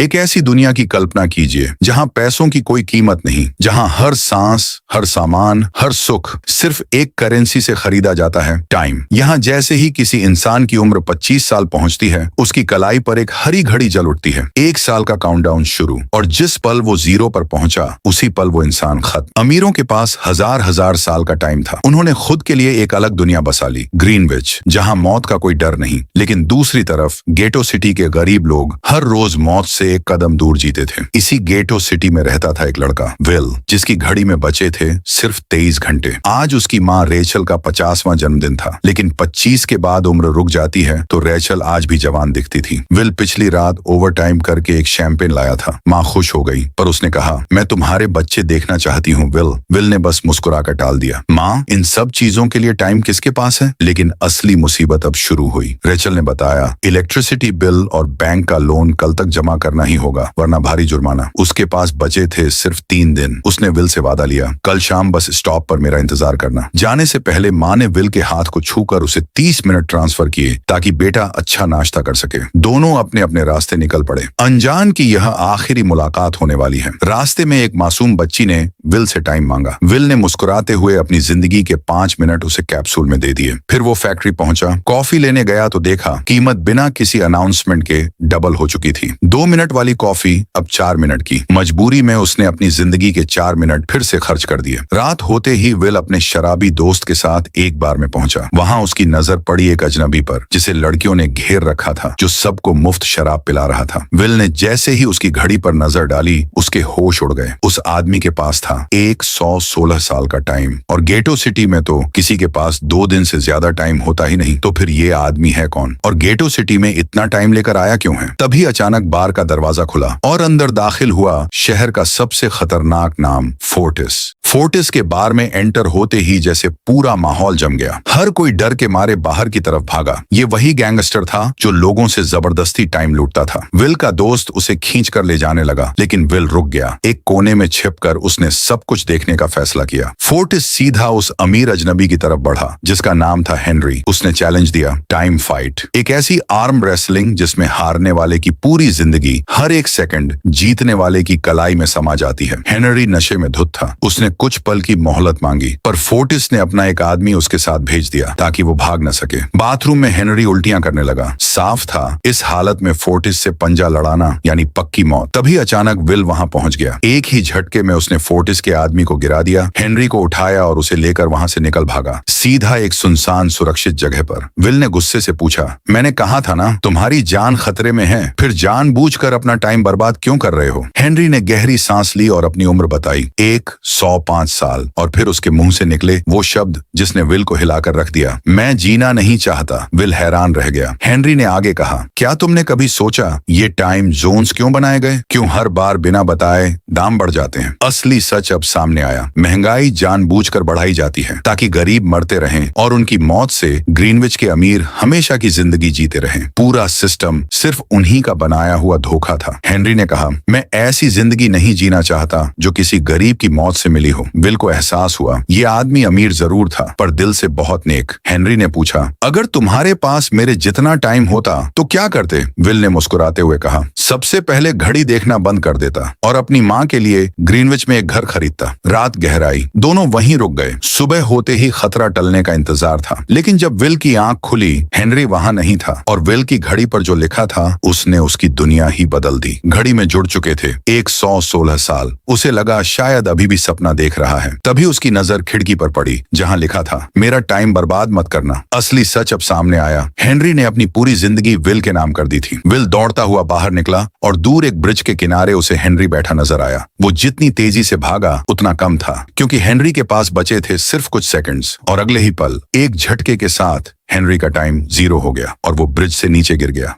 एक ऐसी दुनिया की कल्पना कीजिए जहां पैसों की कोई कीमत नहीं, जहां हर सांस, हर सामान, हर सुख सिर्फ एक करेंसी से खरीदा जाता है, टाइम। यहाँ जैसे ही किसी इंसान की उम्र 25 साल पहुंचती है, उसकी कलाई पर एक हरी घड़ी जल उठती है। 1 साल का काउंटडाउन शुरू, और जिस पल वो 0 पर पहुंचा, उसी पल वो इंसान खत्म। अमीरों के पास हजार हजार साल का टाइम था। उन्होंने खुद के लिए एक अलग दुनिया बसा ली, ग्रीनविच, जहां मौत का कोई डर नहीं। लेकिन दूसरी तरफ गेटो सिटी के गरीब लोग हर रोज मौत से एक कदम दूर जीते थे। इसी गेटो सिटी में रहता था एक लड़का, विल, जिसकी घड़ी में बचे थे सिर्फ 23 घंटे। आज उसकी माँ रेचल का 50वां जन्मदिन था, लेकिन 25 के बाद उम्र रुक जाती है तो रेचल आज भी जवान दिखती थी। विल पिछली रात ओवर टाइम करके एक शैंपेन लाया था। माँ खुश हो गई, पर उसने कहा, मैं तुम्हारे बच्चे देखना चाहती हूँ विल। विल ने बस मुस्कुराकर टाल दिया। माँ, इन सब चीजों के लिए टाइम किसके पास है? लेकिन असली मुसीबत अब शुरू हुई। रेचल ने बताया, इलेक्ट्रिसिटी बिल और बैंक का लोन कल तक जमा करना ही होगा, वरना भारी जुर्माना। उसके पास बचे थे सिर्फ 3 दिन। उसने विल से वादा लिया, कल शाम बस स्टॉप पर मेरा इंतजार करना। जाने से पहले माँ ने विल के हाथ को छूकर उसे 30 मिनट ट्रांसफर किए ताकि बेटा अच्छा नाश्ता कर सके। दोनों अपने अपने रास्ते निकल पड़े, अनजान की यह आखिरी मुलाकात होने वाली है। रास्ते में एक मासूम बच्ची ने विल से टाइम मांगा। विल ने मुस्कुराते हुए अपनी जिंदगी के 5 मिनट उसे कैप्सूल में दे दिए। फिर वो फैक्ट्री पहुंचा, कॉफी लेने गया तो देखा कीमत बिना किसी अनाउंसमेंट के डबल हो चुकी थी। 2 मिनट वाली कॉफी अब 4 मिनट की। मजबूरी में उसने अपनी जिंदगी के 4 मिनट फिर से खर्च कर दिए। रात होते ही विल अपने शराबी दोस्त के साथ एक बार में पहुंचा। वहां उसकी नजर पड़ी एक अजनबी पर, जिसे लड़कियों ने घेर रखा था, जो सबको मुफ्त शराब पिला रहा था। विल ने जैसे ही उसकी घड़ी पर नजर डाली, उसके होश उड़ गए। उस आदमी के पास था 116 साल का टाइम, और गेटो सिटी में तो किसी के पास 2 दिन से ज्यादा टाइम होता ही नहीं। तो फिर ये आदमी है कौन, और गेटो सिटी में इतना टाइम लेकर आया क्यों है? तभी अचानक बार का दरवाजा खुला और अंदर दाखिल हुआ शहर का सबसे खतरनाक नाम, फोर्टिस। फोर्टिस के बार में एंटर होते ही जैसे पूरा माहौल जम गया। हर कोई डर के मारे बाहर की तरफ भागा। ये वही गैंगस्टर था जो लोगों से जबरदस्ती टाइम लूटता था। विल का दोस्त उसे खींच कर ले जाने लगा, लेकिन विल रुक गया। एक कोने में छिपकर उसने सब कुछ देखने का फैसला किया। फोर्टिस सीधा उस अमीर अजनबी की तरफ बढ़ा, जिसका नाम था हेनरी। उसने चैलेंज दिया, टाइम फाइट, एक ऐसी आर्म रेसलिंग जिसमें हारने वाले की पूरी जिंदगी, हर एक सेकंड जीतने वाले की कलाई में समा जाती है। हेनरी नशे में धुत था। उसने कुछ पल की मोहलत मांगी, पर फोर्टिस ने अपना एक आदमी उसके साथ भेज दिया ताकि वो भाग न सके। बाथरूम में हेनरी उल्टियां करने लगा। साफ था, इस हालत में फोर्टिस से पंजा लड़ाना यानी पक्की मौत। तभी अचानक विल वहां पहुंच गया। एक ही झटके में उसने फोर्टिस के आदमी को गिरा दिया, हेनरी को उठाया और उसे लेकर वहां से निकल भागा, सीधा एक सुनसान सुरक्षित जगह पर। विल ने गुस्से से पूछा, मैंने कहा था ना, तुम्हारी जान खतरे में है, फिर जानबूझकर अपना टाइम बर्बाद क्यों कर रहे हो? हेनरी ने गहरी सांस ली और अपनी उम्र बताई, 105 साल। और फिर उसके मुंह से निकले वो शब्द जिसने विल को हिलाकर रख दिया, मैं जीना नहीं चाहता। विल हैरान रह गया। हेनरी ने आगे कहा, क्या तुमने कभी सोचा ये टाइम जोन्स क्यों बनाए गए? क्यों हर बार बिना बताए दाम बढ़ जाते हैं? असली सच अब सामने आया। महंगाई जानबूझकर बढ़ाई जाती है ताकि गरीब मरते रहें और उनकी मौत से ग्रीनविच के अमीर हमेशा की जिंदगी जीते रहें। पूरा सिस्टम सिर्फ उन्हीं का बनाया हुआ धोखा था। हेनरी ने कहा, मैं ऐसी जिंदगी नहीं जीना चाहता जो किसी गरीब की मौत से मिली हो। विल को एहसास हुआ, ये आदमी अमीर जरूर था, पर दिल से बहुत नेक। हेनरी ने पूछा, अगर तुम्हारे पास मेरे जितना टाइम होता तो क्या करते? विल ने मुस्कुराते हुए कहा, सबसे पहले घड़ी देखना बंद कर देता और अपनी माँ के लिए ग्रीनविच में एक घर खरीदता। रात गहराई, दोनों वहीं रुक गए। सुबह होते ही खतरा टलने का इंतजार था, लेकिन जब विल की आंख खुली, हेनरी वहां नहीं था, और विल की घड़ी पर जो लिखा था उसने उसकी दुनिया ही बदल दी। घड़ी में जुड़ चुके थे 116 साल। उसे लगा शायद अभी भी सपना देख रहा है। तभी उसकी नजर खिड़की पर पड़ी जहां लिखा था, मेरा टाइम बर्बाद मत करना। असली सच अब सामने आया। हेनरी ने अपनी पूरी जिंदगी विल के नाम कर दी थी। विल दौड़ता हुआ बाहर निकला और दूर एक ब्रिज के किनारे उसे हेनरी बैठा नजर आया। वो जितनी तेजी से भागा उतना कम था, क्योंकि हेनरी के पास बचे थे सिर्फ कुछ सेकंड्स, और अगले ही पल एक झटके के साथ हेनरी का टाइम 0 हो गया और वो ब्रिज से नीचे गिर गया।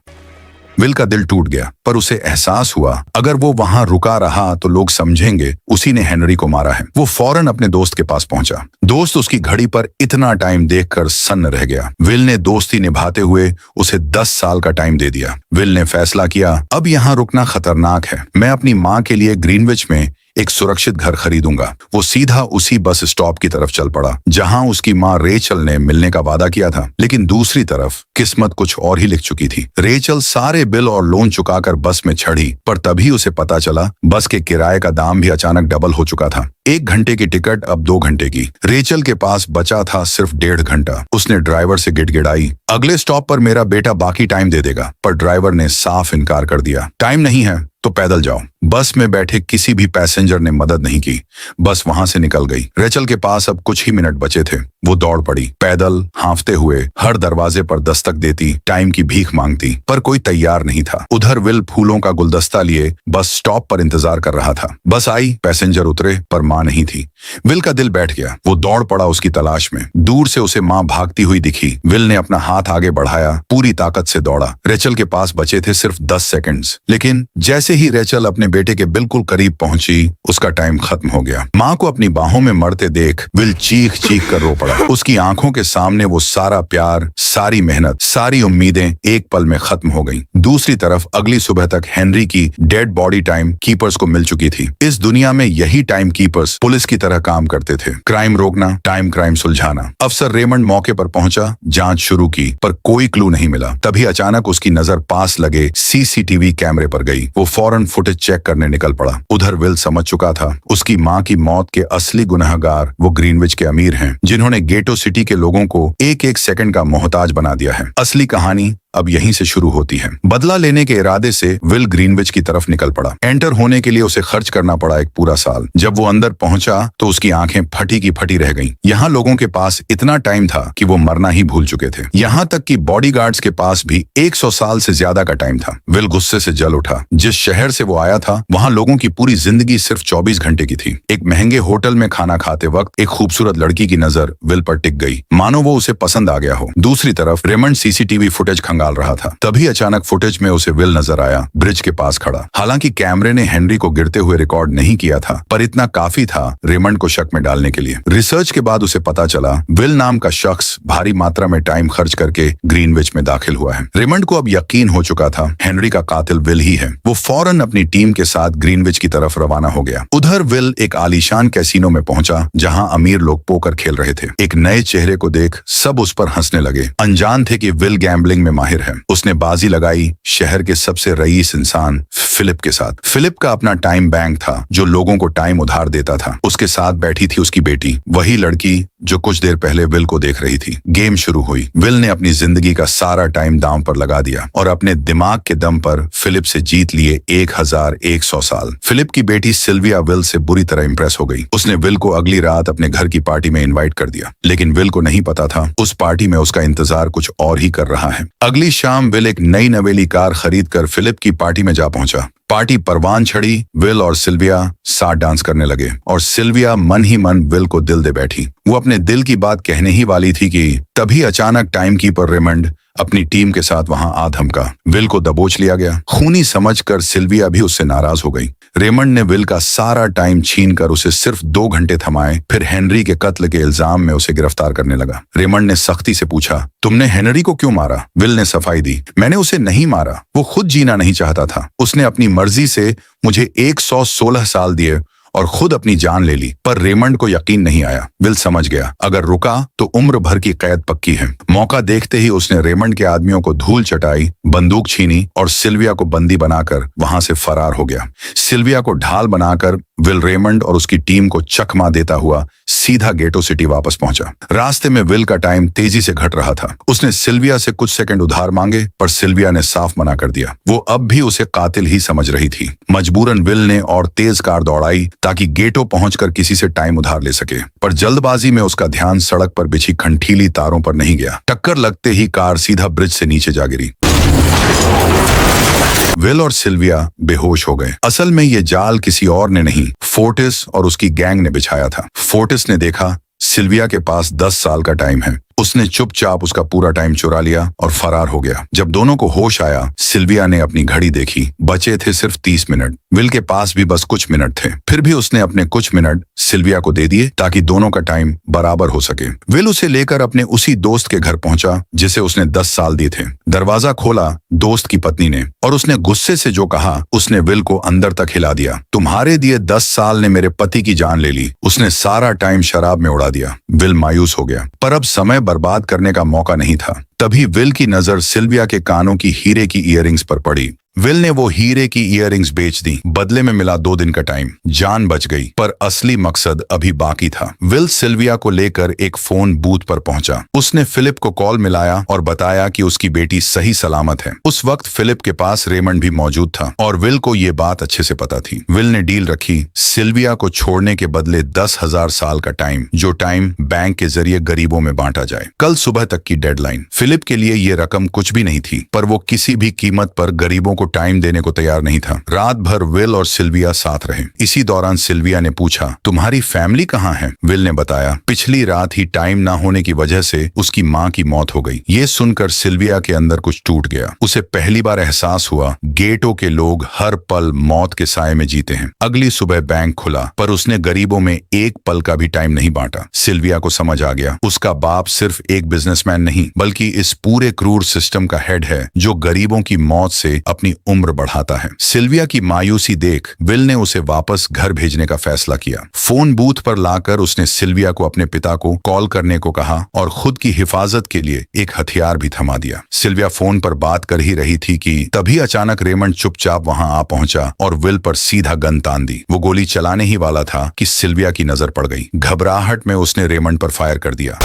विल का दिल टूट गया, पर उसे एहसास हुआ अगर वो वहां रुका रहा तो लोग समझेंगे उसी ने हेनरी को मारा है। वो फौरन अपने दोस्त के पास पहुंचा। दोस्त उसकी घड़ी पर इतना टाइम देखकर सन्न रह गया। विल ने दोस्ती निभाते हुए उसे 10 साल का टाइम दे दिया। विल ने फैसला किया, अब यहाँ रुकना खतरनाक है। मैं अपनी माँ के लिए ग्रीनविच में एक सुरक्षित घर खरीदूंगा। वो सीधा उसी बस स्टॉप की तरफ चल पड़ा जहां उसकी माँ रेचल ने मिलने का वादा किया था। लेकिन दूसरी तरफ किस्मत कुछ और ही लिख चुकी थी। रेचल सारे बिल और लोन चुकाकर बस में चढ़ी, पर तभी उसे पता चला बस के किराए का दाम भी अचानक डबल हो चुका था। 1 घंटे की टिकट अब 2 घंटे की। रेचल के पास बचा था सिर्फ 1.5 घंटा। उसने ड्राइवर से गिड़गिड़ाई, अगले स्टॉप पर मेरा बेटा बाकी टाइम दे देगा, पर ड्राइवर ने साफ इनकार कर दिया। टाइम नहीं है तो पैदल जाओ। बस में बैठे किसी भी पैसेंजर ने मदद नहीं की। बस वहां से निकल गई। रेचल के पास अब कुछ ही मिनट बचे थे। वो दौड़ पड़ी, पैदल हांफते हुए हर दरवाजे पर दस्तक देती, टाइम की भीख मांगती, पर कोई तैयार नहीं था। उधर विल फूलों का गुलदस्ता लिए बस स्टॉप पर इंतजार कर रहा था। बस आई, पैसेंजर उतरे, पर माँ नहीं थी। विल का दिल बैठ गया। वो दौड़ पड़ा उसकी तलाश में। दूर से उसे माँ भागती हुई दिखी। विल ने अपना हाथ आगे बढ़ाया, पूरी ताकत से दौड़ा। रेचल के पास बचे थे सिर्फ 10 सेकंड्स। लेकिन जैसे ही रेचल अपने बेटे के बिल्कुल करीब पहुंची, उसका टाइम खत्म हो गया। माँ को अपनी बाहों में मरते देख विल चीख चीख कर रो पड़ा। उसकी आंखों के सामने वो सारा प्यार, सारी मेहनत, सारी उम्मीदें एक पल में खत्म हो गईं। दूसरी तरफ अगली सुबह तक हेनरी की डेड बॉडी टाइम कीपर्स को मिल चुकी थी। इस दुनिया में यही टाइम कीपर्स पुलिस की तरह काम करते थे। क्राइम रोकना, क्राइम सुलझाना। अफसर रेमंड मौके पर पहुंचा, जांच शुरू की, पर कोई क्लू नहीं मिला। तभी अचानक उसकी नजर पास लगे सीसीटीवी कैमरे पर गई। वो फौरन फुटेज चेक करने निकल पड़ा। उधर विल समझ चुका था उसकी माँ की मौत के असली गुनहगार वो ग्रीनविच के अमीर हैं, जिन्होंने गेटो सिटी के लोगों को एक एक सेकंड का मोहताज बना दिया है। असली कहानी अब यहीं से शुरू होती है। बदला लेने के इरादे से विल ग्रीनविच की तरफ निकल पड़ा। एंटर होने के लिए उसे खर्च करना पड़ा एक पूरा साल। जब वो अंदर पहुंचा तो उसकी आंखें फटी की फटी रह गईं। यहाँ लोगों के पास इतना टाइम था कि वो मरना ही भूल चुके थे। यहाँ तक कि बॉडीगार्ड्स के पास भी 100 साल से ज्यादा का टाइम था। विल गुस्से से जल उठा। जिस शहर से वो आया था वहाँ लोगों की पूरी जिंदगी सिर्फ 24 घंटे की थी। एक महंगे होटल में खाना खाते वक्त एक खूबसूरत लड़की की नजर विल पर टिक गई, मानो वो उसे पसंद आ गया हो। दूसरी तरफ रेमंड सीसीटीवी फुटेज खंगाल रहा था। तभी अचानक फुटेज में उसे विल नजर आया, ब्रिज के पास खड़ा। हालांकि कैमरे ने हेनरी को गिरते हुए रिकॉर्ड नहीं किया था, पर इतना काफी था रेमंड को शक में डालने के लिए। रिसर्च के बाद उसे पता चला विल नाम का शख्स भारी मात्रा में टाइम खर्च करके ग्रीनविच में दाखिल हुआ है। रेमंड को अब यकीन हो चुका था हेनरी का कातिल विल ही है। वो फौरन अपनी टीम के साथ ग्रीनविच की तरफ रवाना हो गया। उधर विल एक आलीशान कैसीनो में पहुंचा जहां अमीर लोग पोकर खेल रहे थे। एक नए चेहरे को देख सब उस पर हंसने लगे। अनजान थे कि विल गैम्बलिंग में माहिर है। उसने बाजी लगाई शहर के सबसे रईस इंसान फिलिप के साथ। फिलिप का अपना टाइम बैंक था जो लोगों को टाइम उधार देता था। उसके साथ बैठी थी उसकी बेटी, वही लड़की जो कुछ देर पहले विल को देख रही थी। गेम शुरू हुई। विल ने अपनी जिंदगी का सारा टाइम दांव पर लगा दिया और अपने दिमाग के दम पर फिलिप से जीत लिए 1100 साल। फिलिप की बेटी सिल्विया विल से बुरी तरह इंप्रेस हो गई। उसने विल को अगली रात अपने घर की पार्टी में इनवाइट कर दिया, लेकिन विल को नहीं पता था उस पार्टी में उसका इंतजार कुछ और ही कर रहा है। अगली शाम विल एक नई नवेली कार खरीदकर फिलिप की पार्टी में जा पहुंचा। पार्टी परवान चढ़ी। विल और सिल्विया साथ डांस करने लगे और सिल्विया मन ही मन विल को दिल दे बैठी। वो अपने दिल की बात कहने ही वाली थी कि तभी अचानक टाइम कीपर रेमंड अपनी टीम के साथ वहां आ धमका। विल को दबोच लिया गया। खूनी समझकर सिल्विया भी उससे नाराज हो गई। रेमंड ने विल का सारा टाइम छीनकर उसे सिर्फ 2 घंटे थमाए, फिर हेनरी के कत्ल के इल्जाम में उसे गिरफ्तार करने लगा। रेमंड ने सख्ती से पूछा, तुमने हेनरी को क्यों मारा? विल ने सफाई दी, मैंने उसे नहीं मारा, वो खुद जीना नहीं चाहता था। उसने अपनी मर्जी से मुझे 116 साल दिए और खुद अपनी जान ले ली। पर रेमंड को यकीन नहीं आया। विल समझ गया अगर रुका तो उम्र भर की कैद पक्की है। मौका देखते ही उसने रेमंड के आदमियों को धूल चटाई, बंदूक छीनी और सिल्विया को बंदी बनाकर वहां से फरार हो गया। सिल्विया को ढाल बनाकर विल रेमंड और उसकी टीम को चकमा देता हुआ सीधा गेटो सिटी वापस पहुंचा। रास्ते में विल का टाइम तेजी से घट रहा था। उसने सिल्विया से कुछ सेकंड उधार मांगे, पर सिल्विया ने साफ मना कर दिया। वो अब भी उसे कातिल ही समझ रही थी। मजबूरन विल ने और तेज कार दौड़ाई ताकि गेटो पहुंचकर किसी से टाइम उधार ले सके, पर जल्दबाजी में उसका ध्यान सड़क पर बिछी खंठीली तारों पर नहीं गया। टक्कर लगते ही कार सीधा ब्रिज से नीचे जा गिरी। विल और सिल्विया बेहोश हो गए। असल में ये जाल किसी और ने नहीं, फोर्टिस और उसकी गैंग ने बिछाया था। फोर्टिस ने देखा सिल्विया के पास 10 साल का टाइम है। उसने चुपचाप उसका पूरा टाइम चुरा लिया और फरार हो गया। जब दोनों को होश आया, सिल्विया ने अपनी घड़ी देखी। बचे थे सिर्फ 30 मिनट। विल के पास भी बस कुछ मिनट थे। फिर भी उसने अपने कुछ मिनट सिल्विया को दे दिए ताकि दोनों का टाइम बराबर हो सके। विल उसे लेकर अपने उसी दोस्त के घर पहुंचा जिसे उसने 10 साल दिए थे। दरवाजा खोला दोस्त की पत्नी ने और उसने गुस्से से जो कहा उसने विल को अंदर तक हिला दिया। तुम्हारे दिए 10 साल ने मेरे पति की जान ले ली। उसने सारा टाइम शराब में उड़ा दिया। विल मायूस हो गया, पर अब समय बर्बाद करने का मौका नहीं था। तभी विल की नजर सिल्विया के कानों की हीरे की इयररिंग्स पर पड़ी। विल ने वो हीरे की इयररिंग्स बेच दी। बदले में मिला 2 दिन का टाइम। जान बच गई, पर असली मकसद अभी बाकी था। विल सिल्विया को लेकर एक फोन बूथ पर पहुंचा। उसने फिलिप को कॉल मिलाया और बताया कि उसकी बेटी सही सलामत है। उस वक्त फिलिप के पास रेमंड भी मौजूद था और विल को ये बात अच्छे से पता थी। विल ने डील रखी, सिल्विया को छोड़ने के बदले 10,000 साल का टाइम, जो टाइम बैंक के जरिए गरीबों में बांटा जाए। कल सुबह तक की डेडलाइन। फिलिप के लिए ये रकम कुछ भी नहीं थी, पर वो किसी भी कीमत पर गरीबों को टाइम देने को तैयार नहीं था। रात भर विल और सिल्विया साथ रहे। इसी दौरान सिल्विया ने पूछा, तुम्हारी फैमिली कहाँ है? विल ने बताया, पिछली रात ही टाइम ना होने की वजह से उसकी माँ की मौत हो गई। ये सुनकर सिल्विया के अंदर कुछ टूट गया। उसे पहली बार एहसास हुआ, गेटो के लोग हर पल मौत के साए में जीते हैं। अगली सुबह बैंक खुला, पर उसने गरीबों में एक पल का भी टाइम नहीं बांटा। सिल्विया को समझ आ गया, उसका बाप सिर्फ एक बिजनेसमैन नहीं, बल्कि इस पूरे क्रूर सिस्टम का हेड है जो गरीबों की मौत से अपनी उम्र बढ़ाता है। सिल्विया की मायूसी देख विल ने उसे वापस घर भेजने का फैसला किया। फोन बूथ पर लाकर उसने सिल्विया को अपने पिता को कॉल करने को कहा और खुद की हिफाजत के लिए एक हथियार भी थमा दिया। सिल्विया फोन पर बात कर ही रही थी कि तभी अचानक रेमंड चुपचाप वहां आ पहुंचा और विल पर सीधा गन तान दी। वो गोली चलाने ही वाला था कि सिल्विया की नजर पड़ गई। घबराहट में उसने रेमंड पर फायर कर दिया।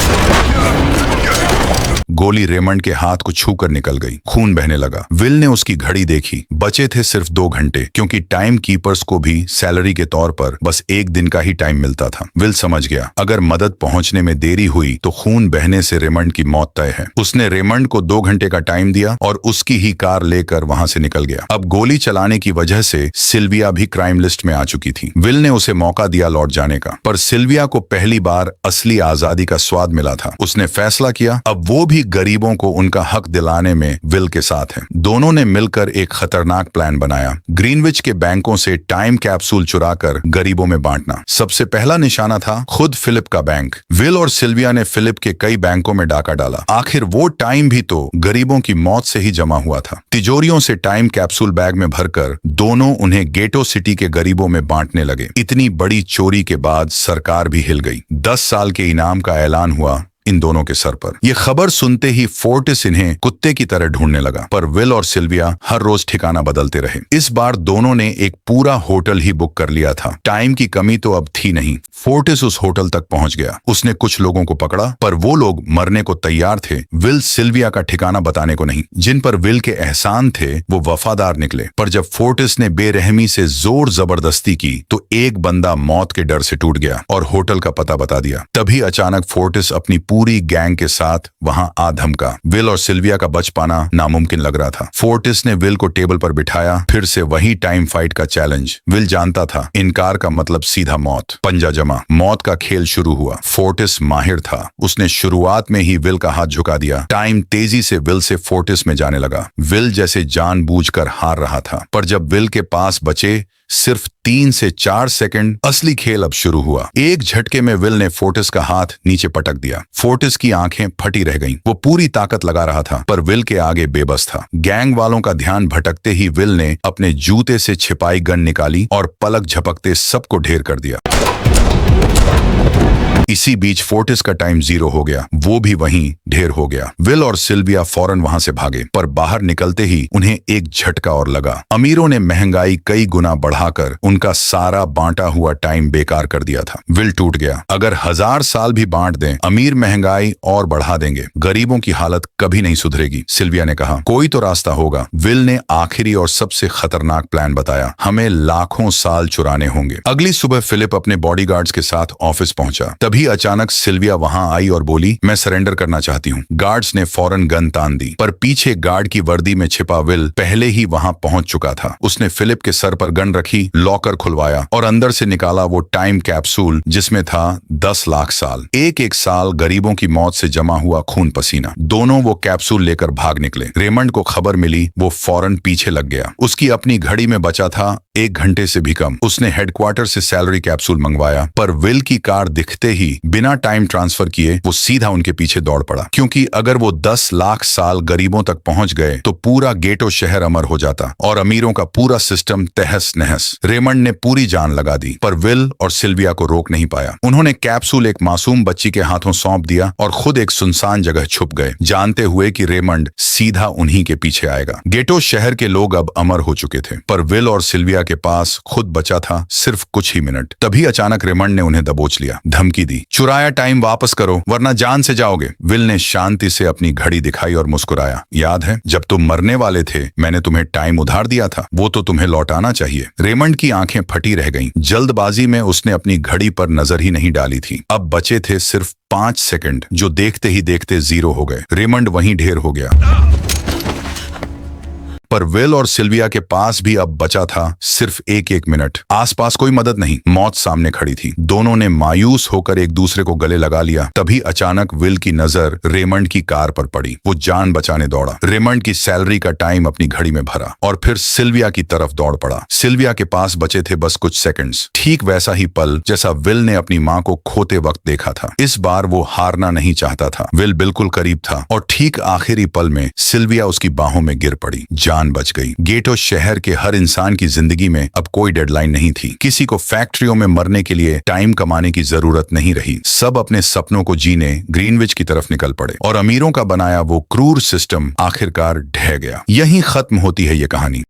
गोली रेमंड के हाथ को छूकर निकल गई। खून बहने लगा। विल ने उसकी घड़ी देखी। बचे थे सिर्फ 2 घंटे, क्योंकि टाइम कीपर्स को भी सैलरी के तौर पर बस 1 दिन का ही टाइम मिलता था। विल समझ गया, अगर मदद पहुंचने में देरी हुई तो खून बहने से रेमंड की मौत तय है। उसने रेमंड को 2 घंटे का टाइम दिया और उसकी ही कार लेकर वहां से निकल गया। अब गोली चलाने की वजह से सिल्विया भी क्राइम लिस्ट में आ चुकी थी। विल ने उसे मौका दिया लौट जाने का, पर सिल्विया को पहली बार असली आजादी का स्वाद मिला था। उसने फैसला किया, अब वो भी गरीबों को उनका हक दिलाने में विल के साथ है। दोनों ने मिलकर एक खतरनाक प्लान बनाया। ग्रीनविच के बैंकों से टाइम कैप्सूल चुराकर गरीबों में बांटना। सबसे पहला निशाना था खुद फिलिप का बैंक। विल और सिल्विया ने फिलिप के कई बैंकों में डाका डाला। आखिर वो टाइम भी तो गरीबों की मौत से ही जमा हुआ था। तिजोरियों से टाइम कैप्सूल बैग में भरकर दोनों उन्हें गेटो सिटी के गरीबों में बांटने लगे। इतनी बड़ी चोरी के बाद सरकार भी हिल गई। 10 साल के इनाम का ऐलान हुआ इन दोनों के सर पर। यह खबर सुनते ही फोर्टिस इन्हें कुत्ते की तरह ढूंढने लगा, पर विल और सिल्विया हर रोज ठिकाना बदलते रहे। इस बार दोनों ने एक पूरा होटल ही बुक कर लिया था। टाइम की कमी तो अब थी नहीं। फोर्टिस उस होटल तक पहुंच गया। उसने कुछ लोगों को पकड़ा, पर वो लोग मरने को तैयार थे। विल सिल्विया का ठिकाना बताने को नहीं। जिन पर विल के एहसान थे वो वफादार निकले, पर जब फोर्टिस ने बेरहमी से जोर जबरदस्ती की तो एक बंदा मौत के डर से टूट गया और होटल का पता बता दिया। तभी अचानक फोर्टिस अपनी पूरी गैंग के साथ वहां आ धमका। विल और सिल्विया का बच पाना नामुमकिन लग रहा था। फोर्टिस ने विल को टेबल पर बिठाया। फिर से वही टाइम फाइट का चैलेंज। विल जानता था इनकार का मतलब सीधा मौत। पंजा जमा। मौत का खेल शुरू हुआ। फोर्टिस माहिर था। उसने शुरुआत में ही विल का हाथ झुका दिया। टाइम तेजी से विल से फोर्टिस में जाने लगा। विल जैसे जानबूझकर हार रहा था, पर जब विल के पास बचे सिर्फ 3 से 4 सेकंड, असली खेल अब शुरू हुआ। एक झटके में विल ने फोर्टिस का हाथ नीचे पटक दिया। फोर्टिस की आंखें फटी रह गईं। वो पूरी ताकत लगा रहा था, पर विल के आगे बेबस था। गैंग वालों का ध्यान भटकते ही विल ने अपने जूते से छिपाई गन निकाली और पलक झपकते सबको ढेर कर दिया। इसी बीच फोर्टिस का टाइम 0 हो गया। वो भी वहीं ढेर हो गया। विल और सिल्विया फौरन वहां से भागे, पर बाहर निकलते ही उन्हें एक झटका और लगा। अमीरों ने महंगाई कई गुना बढ़ाकर उनका सारा बांटा हुआ टाइम बेकार कर दिया था। विल टूट गया। अगर 1000 साल भी बांट दें, अमीर महंगाई और बढ़ा देंगे, गरीबों की हालत कभी नहीं सुधरेगी। सिल्विया ने कहा, कोई तो रास्ता होगा। विल ने आखिरी और सबसे खतरनाक प्लान बताया, हमें लाखों साल चुराने होंगे। अगली सुबह फिलिप अपने बॉडीगार्ड्स के साथ ऑफिस पहुंचा। तभी तभी अचानक सिल्विया वहां आई और बोली, मैं सरेंडर करना चाहती हूँ। गार्ड्स ने फौरन गन तान दी, पर पीछे गार्ड की वर्दी में छिपा विल पहले ही वहां पहुंच चुका था। उसने फिलिप के सर पर गन रखी, लॉकर खुलवाया और अंदर से निकाला वो टाइम कैप्सूल जिसमें था 10 लाख साल, एक एक साल गरीबों की मौत से जमा हुआ खून पसीना। दोनों वो कैप्सूल लेकर भाग निकले। रेमंड को खबर मिली, वो फौरन पीछे लग गया। उसकी अपनी घड़ी में बचा था 1 घंटे से भी कम। उसने हेडक्वार्टर से सैलरी कैप्सूल मंगवाया, पर विल की कार दिखते ही बिना टाइम ट्रांसफर किए वो सीधा उनके पीछे दौड़ पड़ा, क्योंकि अगर वो 10 लाख साल गरीबों तक पहुंच गए तो पूरा गेटो शहर अमर हो जाता और अमीरों का पूरा सिस्टम तहस नहस। रेमंड ने पूरी जान लगा दी, पर विल और सिल्विया को रोक नहीं पाया। उन्होंने कैप्सूल एक मासूम बच्ची के हाथों सौंप दिया और खुद एक सुनसान जगह छुप गए, जानते हुए कि रेमंड सीधा उन्हीं के पीछे आएगा। गेटो शहर के लोग अब अमर हो चुके थे, पर विल और सिल्विया के पास खुद बचा था सिर्फ कुछ ही मिनट। तभी अचानक रेमंड ने उन्हें दबोच लिया, धमकी दी, चुराया टाइम वापस करो वरना जान से जाओगे। विल ने शांति से अपनी घड़ी दिखाई और मुस्कुराया, याद है जब तुम मरने वाले थे मैंने तुम्हें टाइम उधार दिया था, वो तो तुम्हें लौटाना चाहिए। रेमंड की आंखें फटी रह गईं। जल्दबाजी में उसने अपनी घड़ी पर नजर ही नहीं डाली थी। अब बचे थे सिर्फ 5 सेकंड, जो देखते ही देखते 0 हो गए। रेमंड वहीं ढेर हो गया, पर विल और सिल्विया के पास भी अब बचा था सिर्फ 1 मिनट। आसपास कोई मदद नहीं, मौत सामने खड़ी थी। दोनों ने मायूस होकर एक दूसरे को गले लगा लिया। तभी अचानक विल की नजर रेमंड की कार पर पड़ी। वो जान बचाने दौड़ा, रेमंड की सैलरी का टाइम अपनी घड़ी में भरा और फिर सिल्विया की तरफ दौड़ पड़ा। सिल्विया के पास बचे थे बस कुछ सेकंड्स, ठीक वैसा ही पल जैसा विल ने अपनी माँ को खोते वक्त देखा था। इस बार वो हारना नहीं चाहता था। विल बिल्कुल करीब था और ठीक आखिरी पल में सिल्विया उसकी बाहों में गिर पड़ी। जान बच गई। गेटो शहर के हर इंसान की जिंदगी में अब कोई डेडलाइन नहीं थी। किसी को फैक्ट्रियों में मरने के लिए टाइम कमाने की जरूरत नहीं रही। सब अपने सपनों को जीने ग्रीनविच की तरफ निकल पड़े और अमीरों का बनाया वो क्रूर सिस्टम आखिरकार ढह गया। यहीं खत्म होती है ये कहानी।